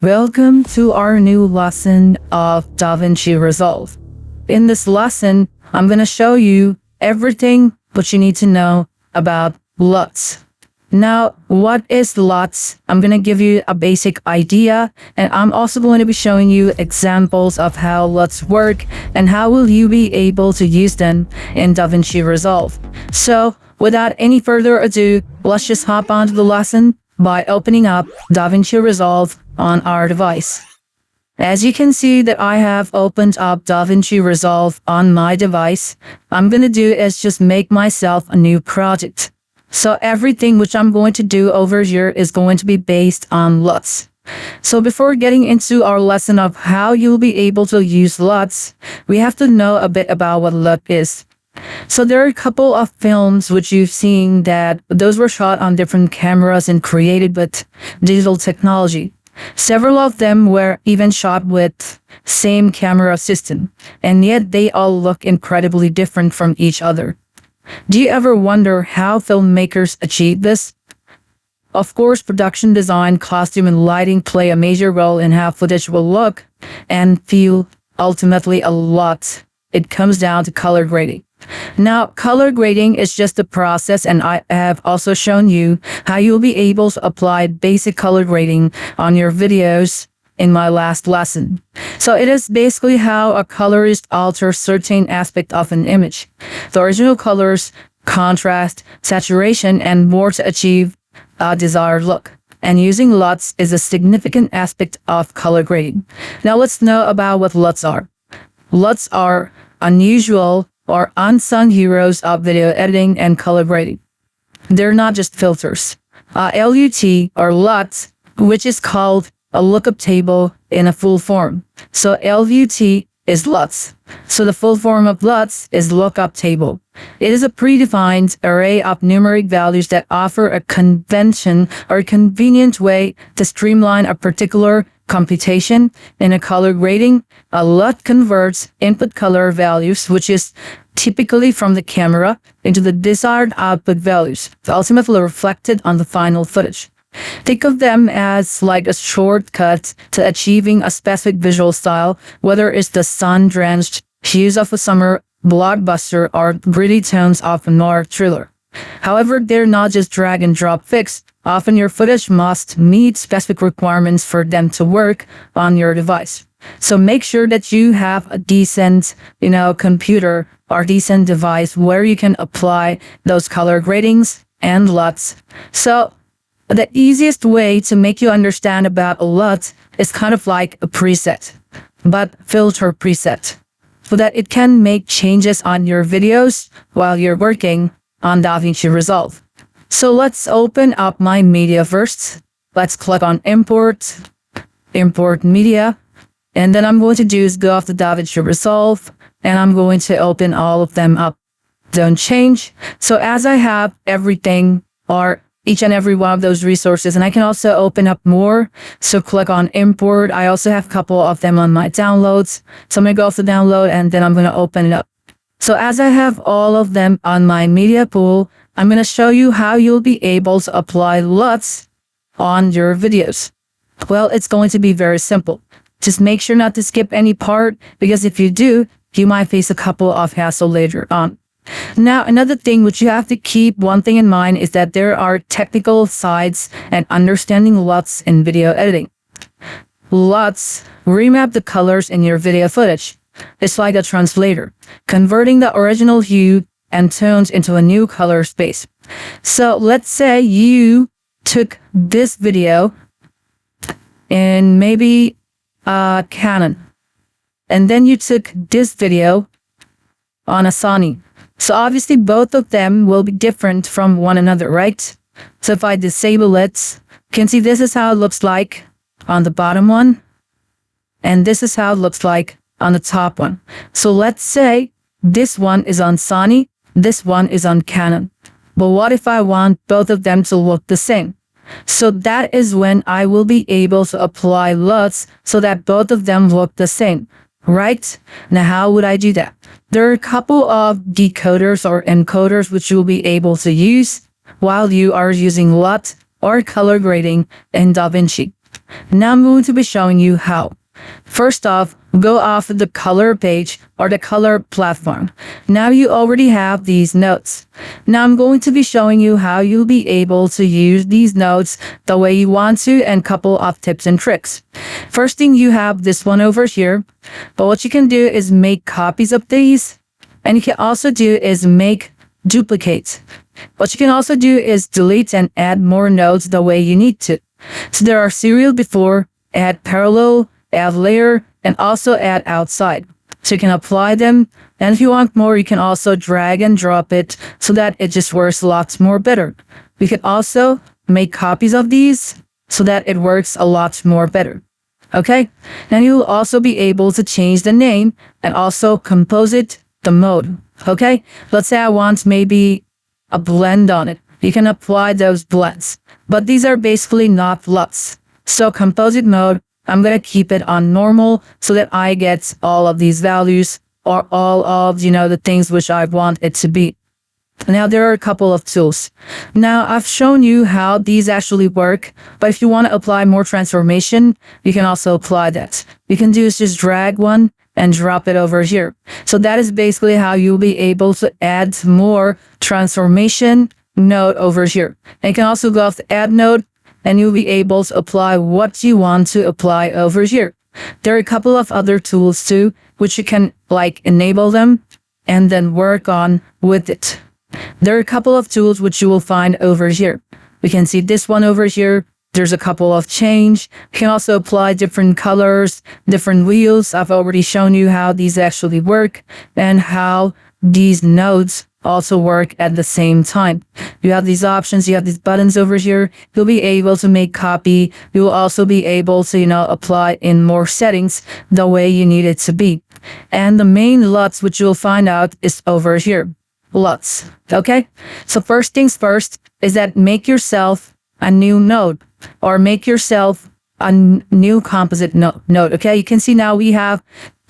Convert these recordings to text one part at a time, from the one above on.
Welcome to our new lesson of DaVinci Resolve. In this lesson, I'm going to show you everything what you need to know about LUTs. Now, what is LUTs? I'm going to give you a basic idea, and I'm also going to be showing you examples of how LUTs work and how will you be able to use them in DaVinci Resolve. So, without any further ado, let's just hop onto the lesson by opening up DaVinci Resolve on our device. As you can see that I have opened up DaVinci Resolve on my device, I'm going to do is just make myself a new project. So everything which I'm going to do over here is going to be based on LUTs. So before getting into our lesson of how you'll be able to use LUTs, we have to know a bit about what LUT is. So there are a couple of films which you've seen that those were shot on different cameras and created with digital technology. Several of them were even shot with same camera system, and yet they all look incredibly different from each other. Do you ever wonder how filmmakers achieve this? Of course, production design, costume, and lighting play a major role in how footage will look and feel. Ultimately, a lot. It comes down to color grading. Now, color grading is just a process, and I have also shown you how you'll be able to apply basic color grading on your videos in my last lesson. So it is basically how a colorist alters certain aspect of an image, the original colors, contrast, saturation, and more to achieve a desired look. And using LUTs is a significant aspect of color grading. Now let's know about what LUTs are. LUTs are unusual or unsung heroes of video editing and color grading. They're not just filters. LUT or LUT, which is called a lookup table in a full form. So LUT is LUTs. So the full form of LUTs is lookup table. It is a predefined array of numeric values that offer a convention or convenient way to streamline a particular computation. In a color grading, a LUT converts input color values, which is typically from the camera, into the desired output values, ultimately reflected on the final footage. Think of them as like a shortcut to achieving a specific visual style, whether it's the sun-drenched hues of a summer blockbuster or gritty tones of a noir thriller. However, they're not just drag and drop fix. Often your footage must meet specific requirements for them to work on your device. So make sure that you have a decent, computer or decent device where you can apply those color gradings and LUTs. So the easiest way to make you understand about a LUT is kind of like a preset, but filter preset, so that it can make changes on your videos while you're working on DaVinci Resolve. So let's open up my media first. Let's click on import media. And then I'm going to do is go off to DaVinci Resolve, and I'm going to open all of them up. Don't change. So as I have everything or each and every one of those resources, and I can also open up more. So click on import. I also have a couple of them on my downloads. So I'm going to go off the download, and then I'm going to open it up. So as I have all of them on my media pool, I'm going to show you how you'll be able to apply LUTs on your videos. Well, it's going to be very simple. Just make sure not to skip any part, because if you do, you might face a couple of hassle later on. Now, another thing which you have to keep one thing in mind is that there are technical sides and understanding LUTs in video editing. LUTs remap the colors in your video footage. It's like a translator, converting the original hue and tones into a new color space. So let's say you took this video in maybe Canon, and then you took this video on a Sony. So obviously both of them will be different from one another, right? So if I disable it, you can see this is how it looks like on the bottom one, and this is how it looks like on the top one. So let's say this one is on Sony, this one is on Canon. But what if I want both of them to look the same? So that is when I will be able to apply LUTs so that both of them look the same, right? Now, how would I do that? There are a couple of decoders or encoders which you'll be able to use while you are using LUT or color grading in DaVinci. Now I'm going to be showing you how. First off, go off the color page or the color platform. Now you already have these nodes. Now I'm going to be showing you how you'll be able to use these nodes the way you want to, and couple of tips and tricks. First thing, you have this one over here, but what you can do is make copies of these, and you can also do is make duplicates. What you can also do is delete and add more nodes the way you need to. So there are serial before, add parallel, add layer, and also add outside. So you can apply them, and if you want more, you can also drag and drop it so that it just works lots more better. We can also make copies of these so that it works a lot more better. Okay? Then you'll also be able to change the name and also compose it, the mode. Okay? Let's say I want maybe a blend on it. You can apply those blends, but these are basically not LUTs. So composite mode, I'm going to keep it on normal so that I get all of these values, or all of, the things which I want it to be. Now there are a couple of tools. Now I've shown you how these actually work, but if you want to apply more transformation, you can also apply that. You can do is just drag one and drop it over here. So that is basically how you'll be able to add more transformation node over here. And you can also go off the add node, and you'll be able to apply what you want to apply over here. There are a couple of other tools too, which you can enable them and then work on with it. There are a couple of tools which you will find over here. We can see this one over here. There's a couple of change. You can also apply different colors, different wheels. I've already shown you how these actually work and how these nodes also work at the same time. You have these options, you have these buttons over here. You'll be able to make copy. You will also be able to, apply in more settings the way you need it to be. And the main LUTs which you'll find out is over here. LUTs. Okay? So first things first is that make yourself a new node, or make yourself a new composite node. Okay? You can see now we have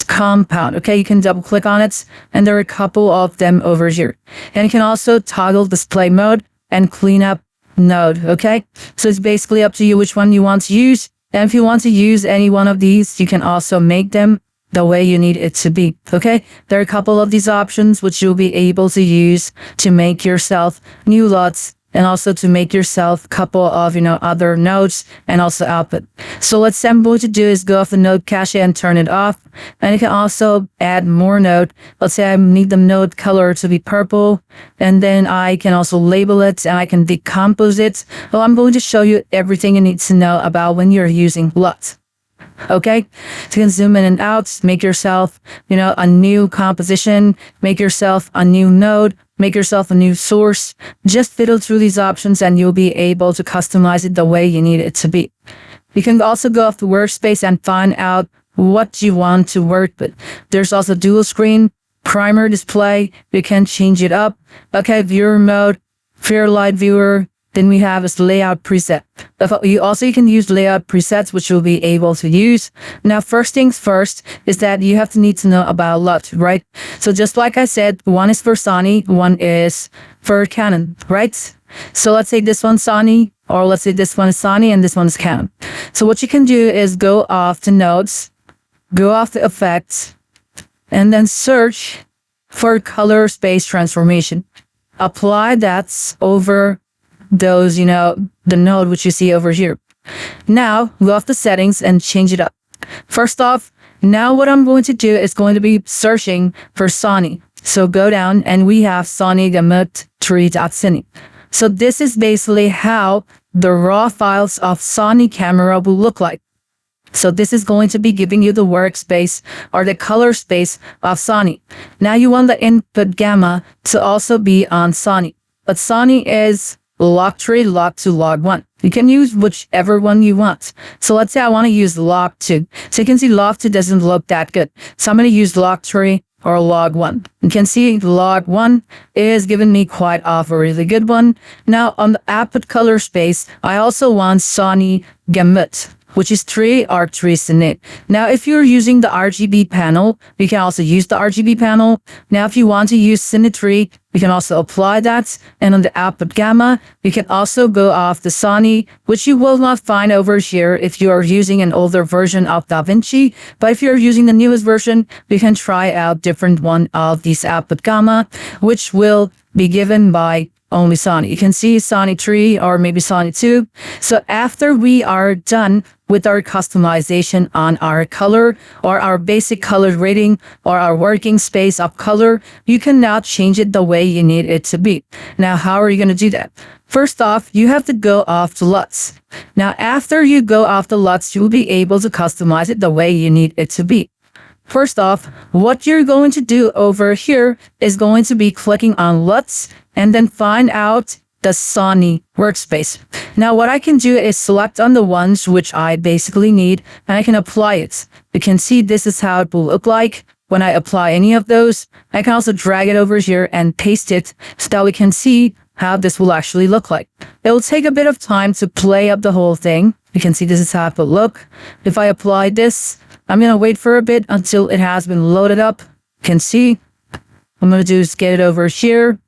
compound. Okay, you can double click on it, and there are a couple of them over here. And you can also toggle display mode and clean up node. Okay, so it's basically up to you which one you want to use. And if you want to use any one of these, you can also make them the way you need it to be. Okay, there are a couple of these options which you'll be able to use to make yourself new LUTs, and also to make yourself a couple of, other nodes and also output. So what I'm going to do is go off the node cache and turn it off. And you can also add more node. Let's say I need the node color to be purple, and then I can also label it and I can decompose it. Well, I'm going to show you everything you need to know about when you're using LUT. Okay, so you can zoom in and out, make yourself, a new composition, make yourself a new node, make yourself a new source. Just fiddle through these options and you'll be able to customize it the way you need it to be. You can also go off the workspace and find out what you want to work with. There's also dual screen, primer display. You can change it up. Okay, viewer mode, Fairlight viewer. Then we have this layout preset. You can use layout presets, which you'll be able to use. Now, first things first is that you have to need to know about LUT, right? So just like I said, one is for Sony, one is for Canon, right? So let's say this one's Sony, or let's say this one is Sony and this one is Canon. So what you can do is go off to nodes, go off the effects, and then search for color space transformation. Apply that over those, the node which you see over here. Now go off the settings and change it up. First off, now what I'm going to do is going to be searching for Sony. So go down and we have Sony Gamut 3.cine. So this is basically how the raw files of Sony camera will look like. So this is going to be giving you the workspace or the color space of Sony. Now you want the input gamma to also be on Sony, but Sony is log 3, log 2, log 1. You can use whichever one you want. So let's say I want to use log 2. So you can see log 2 doesn't look that good. So I'm going to use log 3 or log 1. You can see log 1 is giving me quite off a really good one. Now on the output color space, I also want Sony Gamut. which is 3 arctrees in it. Now, if you're using the RGB panel, you can also use the RGB panel. Now, if you want to use symmetry, you can also apply that. And on the output gamma, you can also go off the Sony, which you will not find over here if you are using an older version of DaVinci. But if you're using the newest version, you can try out different one of these output gamma, which will be given by only Sony. You can see Sony 3 or maybe Sony 2. So after we are done with our customization on our color or our basic color rating or our working space of color, you can now change it the way you need it to be. Now, how are you going to do that? First off, you have to go off the LUTs. Now, after you go off the LUTs, you will be able to customize it the way you need it to be. First off, what you're going to do over here is going to be clicking on LUTs and then find out the Sony workspace. Now, what I can do is select on the ones which I basically need, and I can apply it. You can see this is how it will look like when I apply any of those. I can also drag it over here and paste it so that we can see how this will actually look like. It will take a bit of time to play up the whole thing. You can see this is how it will look. If I apply this, I'm going to wait for a bit until it has been loaded up. You can see what I'm going to do is get it over here.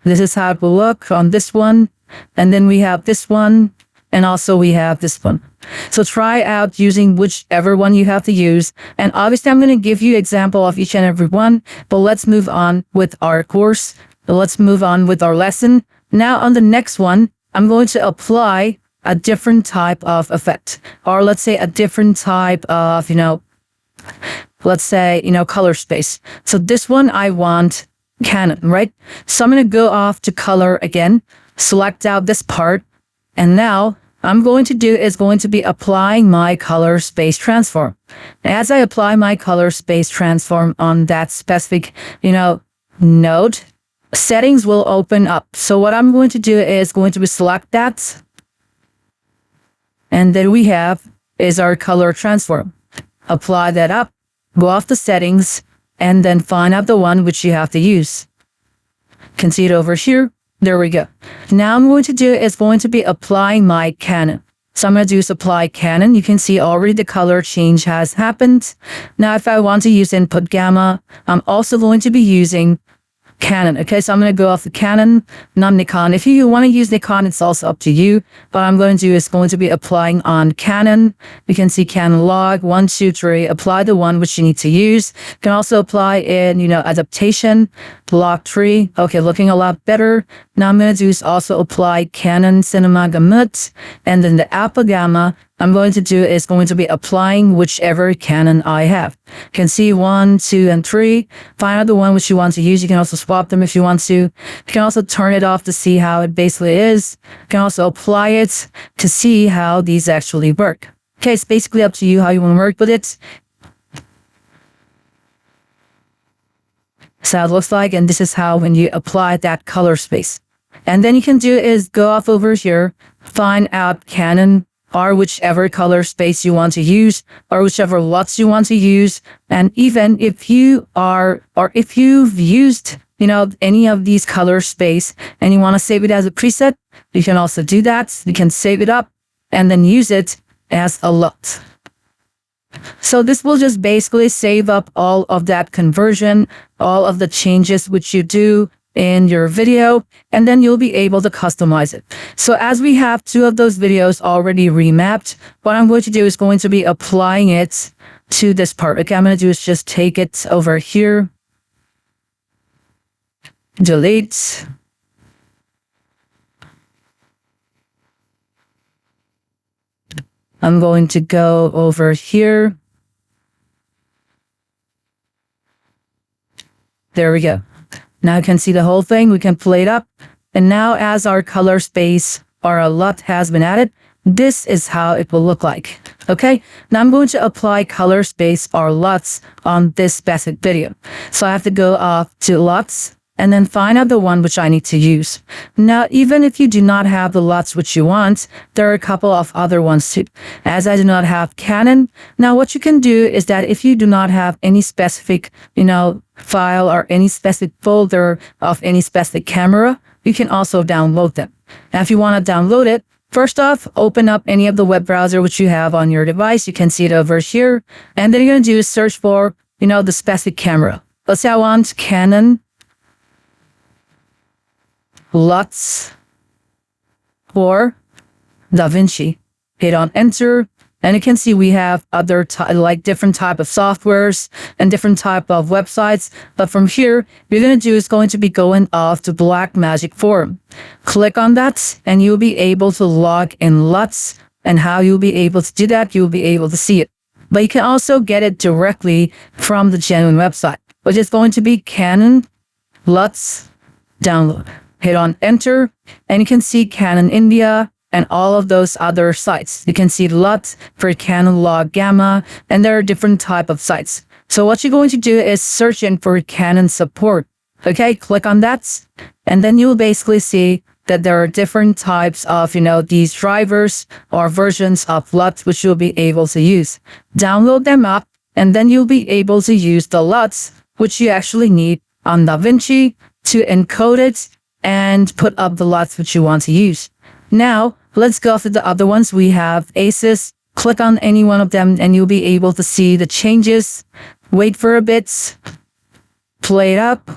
This is how it will look on this one. And then we have this one. And also we have this one. So try out using whichever one you have to use. And obviously I'm going to give you example of each and every one. But let's move on with our course. Let's move on with our lesson. Now on the next one, I'm going to apply a different type of effect. Or let's say a different type of, let's say, color space. So this one I want Canon, right? So I'm going to go off to color again, select out this part, and now I'm going to do is going to be applying my color space transform. As I apply my color space transform on that specific, node, settings will open up. So what I'm going to do is going to be select that, and then we have is our color transform. Apply that up, go off the settings, and then find out the one which you have to use. You can see it over here. There we go. Now I'm going to do is going to be applying my Canon. So I'm going to do is apply Canon. You can see already the color change has happened. Now if I want to use input gamma, I'm also going to be using Canon. Okay, so I'm going to go off the Canon, not Nikon. If you want to use Nikon, it's also up to you. But I'm going to do is going to be applying on Canon. You can see Canon log 1, 2, 3. Apply the one which you need to use. You can also apply in, adaptation, log 3. Okay, looking a lot better. Now I'm going to do is also apply Canon Cinema Gamut, and then the Alpha Gamma. I'm going to do is going to be applying whichever Canon I have. You can see 1, 2, and 3. Find out the one which you want to use. You can also swap them if you want to. You can also turn it off to see how it basically is. You can also apply it to see how these actually work. Okay, it's basically up to you how you want to work with it. So it looks like, and this is how when you apply that color space. And then you can do is go off over here, find out Canon, or whichever color space you want to use, or whichever LUTs you want to use. And even if you are, or if you've used, any of these color space and you want to save it as a preset, you can also do that. You can save it up and then use it as a LUT. So this will just basically save up all of that conversion, all of the changes which you do in your video, and then you'll be able to customize it. So as we have 2 of those videos already remapped, what I'm going to do is going to be applying it to this part. Okay, I'm going to do is just take it over here, delete, I'm going to go over here. There we go. Now you can see the whole thing. We can play it up. And now as our color space or a LUT has been added, this is how it will look like. Okay, now I'm going to apply color space or LUTs on this specific video. So I have to go off to LUTs and then find out the one which I need to use. Now, even if you do not have the LUTs which you want, there are a couple of other ones too. As I do not have Canon, now what you can do is that if you do not have any specific, file or any specific folder of any specific camera, you can also download them. Now, if you want to download it, First off, open up any of the web browser which you have on your device. You can see it over here. And then you're going to do is search for, the specific camera. Let's say I want Canon LUTs for DaVinci. Hit on enter. And you can see we have other different type of softwares and different type of websites. But from here, you're going to do is going to be going off to Blackmagic Forum. Click on that and you'll be able to log in LUTs. And how you'll be able to do that, you'll be able to see it. But you can also get it directly from the genuine website, which is going to be Canon LUTs download. Hit on enter and you can see Canon India and all of those other sites. You can see LUT for Canon log gamma, and there are different type of sites. So what you're going to do is search in for Canon support. Okay, click on that, and then you'll basically see that there are different types of, these drivers or versions of LUT which you'll be able to use. Download them up, and then you'll be able to use the LUTs which you actually need on DaVinci to encode it and put up the LUTs which you want to use. Now, let's go to the other ones. We have ACES. Click on any one of them and you'll be able to see the changes. Wait for a bit. Play it up.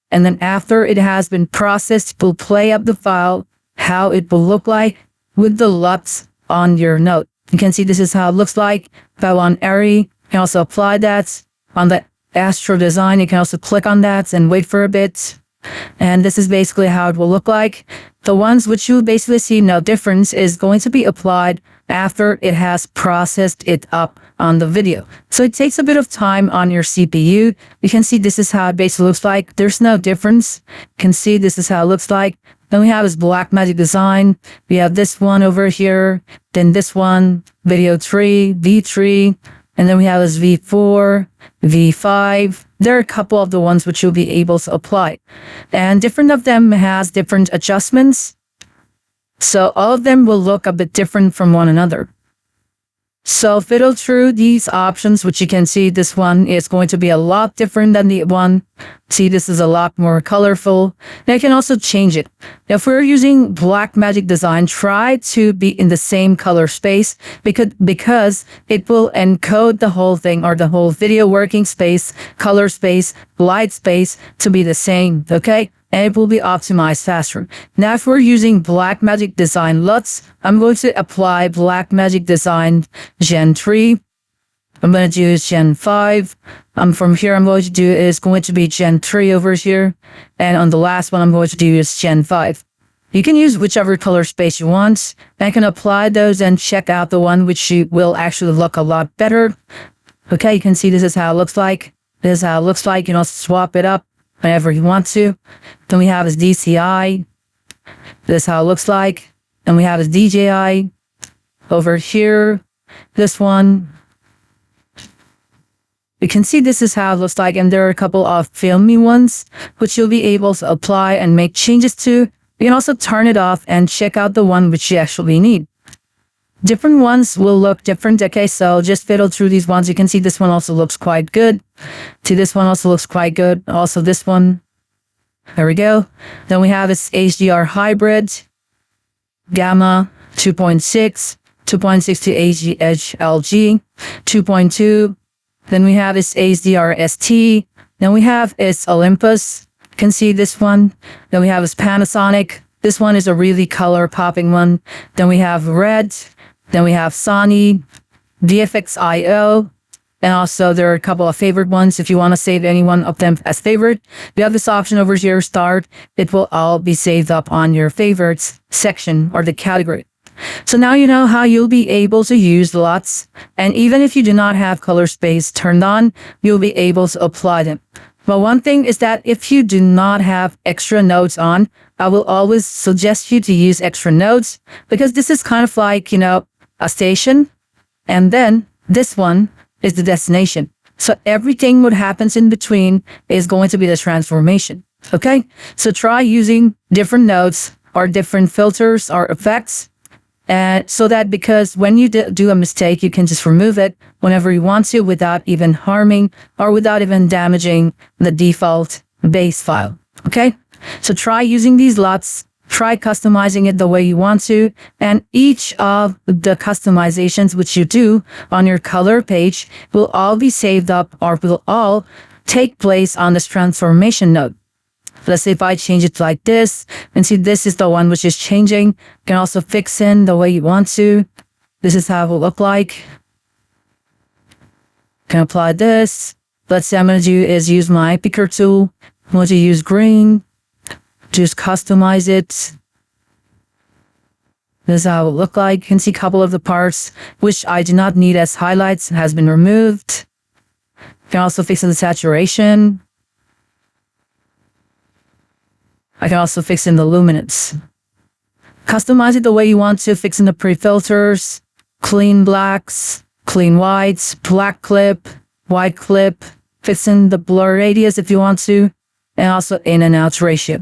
And then after it has been processed, we'll play up the file, how it will look like with the LUTs on your note. You can see this is how it looks like. If I want ARRI, you can also apply that. On the Astro Design, you can also click on that and wait for a bit. And this is basically how it will look like. The ones which you basically see no difference is going to be applied after it has processed it up on the video. So it takes a bit of time on your CPU. You can see this is how it basically looks like. There's no difference. You can see this is how it looks like. Then we have this Blackmagic Design. We have this one over here. Then this one, Video 3, V3. And then we have this V4, V5. There are a couple of the ones which you'll be able to apply. And different of them has different adjustments. So all of them will look a bit different from one another. So fiddle through these options, which you can see this one is going to be a lot different than the one. See, this is a lot more colorful. Now you can also change it. Now, if we're using Blackmagic Design, try to be in the same color space because it will encode the whole thing or the whole video working space, color space, light space to be the same, okay? And it will be optimized faster. Now, if we're using Blackmagic Design LUTs, I'm going to apply Blackmagic Design Gen 3. I'm going to use Gen 5. From here, I'm going to be Gen 3 over here. And on the last one, I'm going to do is Gen 5. You can use whichever color space you want. And you can apply those and check out the one which will actually look a lot better. Okay, you can see this is how it looks like. This is how it looks like. You can also swap it up whenever you want to. Then we have this DCI. This is how it looks like. And we have this DJI over here. This one. You can see this is how it looks like. And there are a couple of filmy ones which you'll be able to apply and make changes to. You can also turn it off and check out the one which you actually need. Different ones will look different. Okay, so just fiddle through these ones. You can see this one also looks quite good. See, this one also looks quite good. Also this one. There we go. Then we have this HDR hybrid, gamma 2.6, 2.6 to HLG, 2.2. Then we have this HDR ST. Then we have this Olympus. You can see this one. Then we have this Panasonic. This one is a really color popping one. Then we have red. Then we have Sony, VFX.io, and also there are a couple of favorite ones. If you want to save any one of them as favorite, you have this option over here, start. It will all be saved up on your favorites section or the category. So now you know how you'll be able to use LUTs, and even if you do not have color space turned on, you'll be able to apply them. But one thing is that if you do not have extra nodes on, I will always suggest you to use extra nodes because this is kind of like, a station, and then this one is the destination. So everything what happens in between is going to be the transformation. Okay? So try using different nodes or different filters or effects. And so that because when you do a mistake, you can just remove it whenever you want to without even harming or without even damaging the default base file. Okay? So try using these LUTs try customizing it the way you want to. And each of the customizations which you do on your color page will all be saved up, or will all take place on this transformation node. Let's say if I change it like this, and see this is the one which is changing. You can also fix in the way you want to. This is how it will look like. Can apply this. Let's say I'm going to do is use my picker tool. I'm going to use green. Just customize it. This is how it will look like. You can see a couple of the parts which I do not need as highlights has been removed. You can also fix the saturation. I can also fix in the luminance. Customize it the way you want to, fix in the pre-filters, clean blacks, clean whites, black clip, white clip, fix in the blur radius if you want to, and also in and out ratio.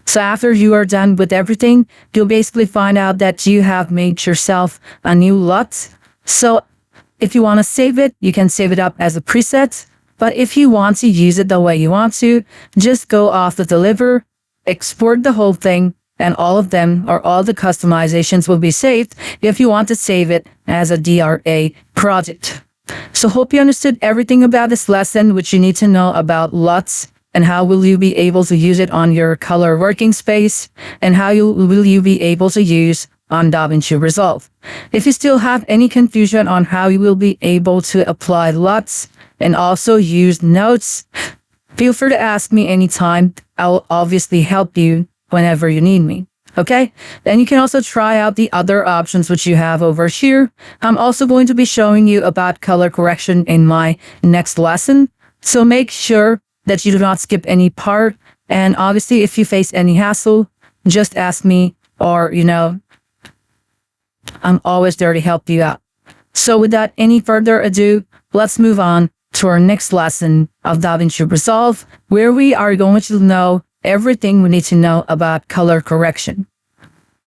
So after you are done with everything, you'll basically find out that you have made yourself a new LUT. So if you want to save it, you can save it up as a preset. But if you want to use it the way you want to, just go off the deliver, export the whole thing, and all of them, or all the customizations, will be saved if you want to save it as a DRA project. So hope you understood everything about this lesson, which you need to know about LUTs, and how will you be able to use it on your color working space, and how will you be able to use on DaVinci Resolve. If you still have any confusion on how you will be able to apply LUTs and also use nodes, feel free to ask me anytime. I will obviously help you whenever you need me. Okay? Then you can also try out the other options which you have over here. I'm also going to be showing you about color correction in my next lesson. So make sure that you do not skip any part. And obviously, if you face any hassle, just ask me, or, I'm always there to help you out. So without any further ado, let's move on to our next lesson of DaVinci Resolve, where we are going to know everything we need to know about color correction.